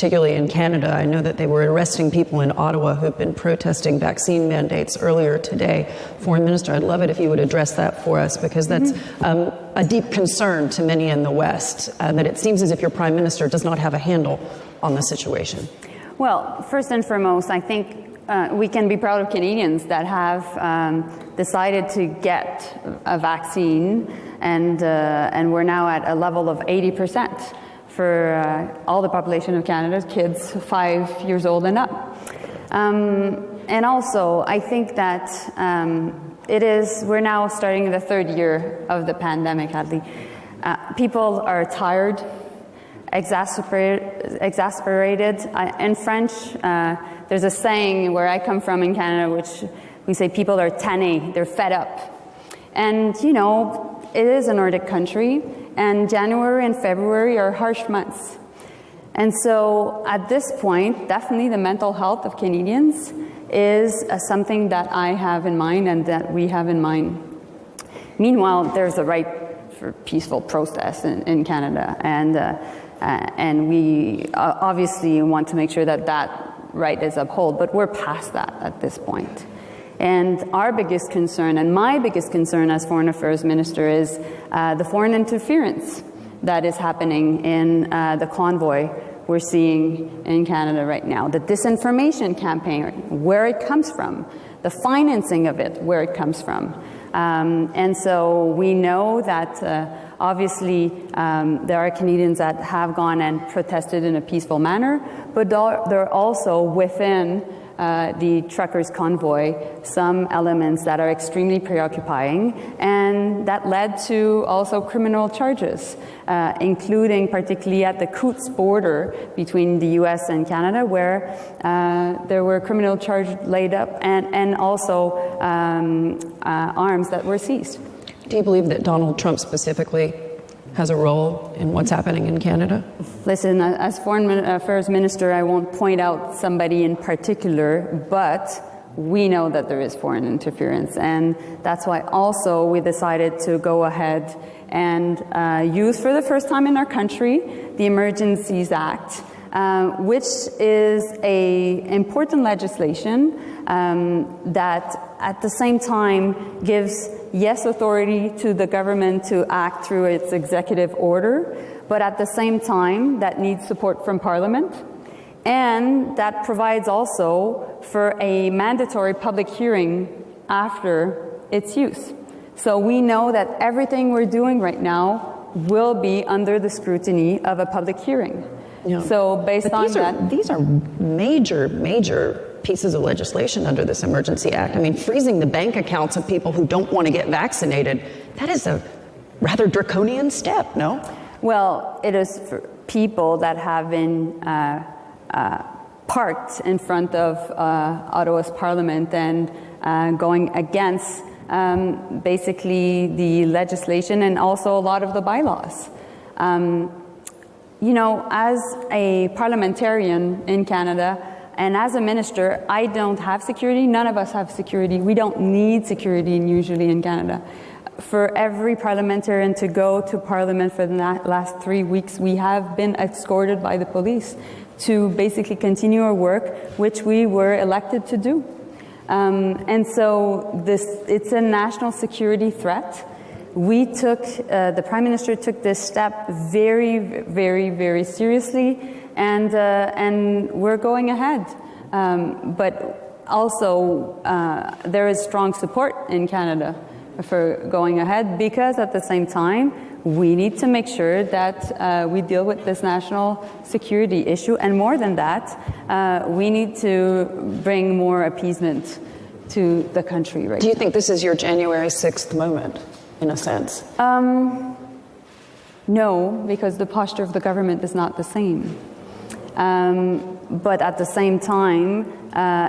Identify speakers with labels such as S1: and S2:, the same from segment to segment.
S1: particularly in Canada. I know that they were arresting people in Ottawa who've been protesting vaccine mandates earlier today. Foreign Minister, I'd love it if you would address that for us, because that's a deep concern to many in the West, that it seems as if your Prime Minister does not have a handle on the situation.
S2: Well, first and foremost, I think we can be proud of Canadians that have decided to get a vaccine, and we're now at a level of 80%. For all the population of Canada, kids 5 years old and up. And also, I think that we're now starting the third year of the pandemic, Hadley. People are tired, exasperated. In French, there's a saying where I come from in Canada, which we say people are tanné, they're fed up. And, you know, it is a Nordic country, and January and February are harsh months. And so at this point, definitely the mental health of Canadians is something that I have in mind and that we have in mind. Meanwhile, there's a right for peaceful protest in Canada, and we obviously want to make sure that that right is upheld, but we're past that at this point. And our biggest concern, and my biggest concern as Foreign Affairs Minister, is the foreign interference that is happening in the convoy we're seeing in Canada right now. The disinformation campaign, where it comes from, the financing of it, where it comes from. And so we know that obviously there are Canadians that have gone and protested in a peaceful manner, but there are also within the truckers' convoy some elements that are extremely preoccupying, and that led to also criminal charges, including particularly at the Coutts border between the US and Canada, where there were criminal charges laid up and also arms that were seized.
S1: Do you believe that Donald Trump specifically has a role in what's happening in Canada?
S2: Listen, as Foreign Affairs Minister, I won't point out somebody in particular, but we know that there is foreign interference, and that's why also we decided to go ahead and use for the first time in our country the Emergencies Act, which is a important legislation that at the same time gives authority to the government to act through its executive order, but at the same time that needs support from Parliament, and that provides also for a mandatory public hearing after its use. So we know that everything we're doing right now will be under the scrutiny of a public hearing.
S1: Yeah.
S2: So based on that,
S1: these are major pieces of legislation under this Emergency Act. I mean, freezing the bank accounts of people who don't want to get vaccinated, that is a rather draconian step, no?
S2: Well, it is for people that have been parked in front of Ottawa's Parliament and going against basically the legislation and also a lot of the bylaws. You know, as a parliamentarian in Canada, and as a minister, I don't have security. None of us have security. We don't need security usually in Canada. For every parliamentarian to go to Parliament for the last 3 weeks, we have been escorted by the police to basically continue our work, which we were elected to do. And so it's a national security threat. The Prime Minister took this step very, very, very seriously, and we're going ahead. But also, there is strong support in Canada for going ahead, because at the same time, we need to make sure that we deal with this national security issue. And more than that, we need to bring more appeasement to the country right now.
S1: Do you think this is your January 6th moment, in a sense?
S2: No, because the posture of the government is not the same. But at the same time,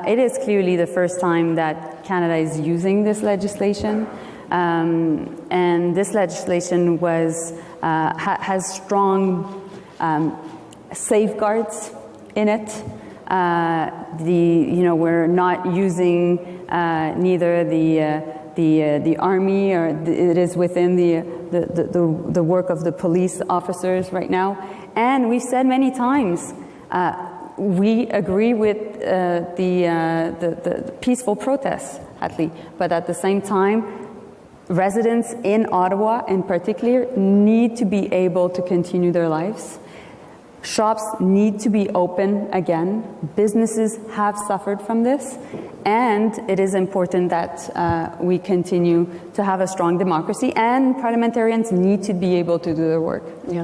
S2: it is clearly the first time that Canada is using this legislation. And this legislation has strong safeguards in it. We're not using neither the army, or it is within the work of the police officers right now. And we've said many times, We agree with the peaceful protests, at least, but at the same time, residents in Ottawa in particular need to be able to continue their lives. Shops need to be open again. Businesses have suffered from this, and it is important that we continue to have a strong democracy, and parliamentarians need to be able to do their work.
S1: Yeah.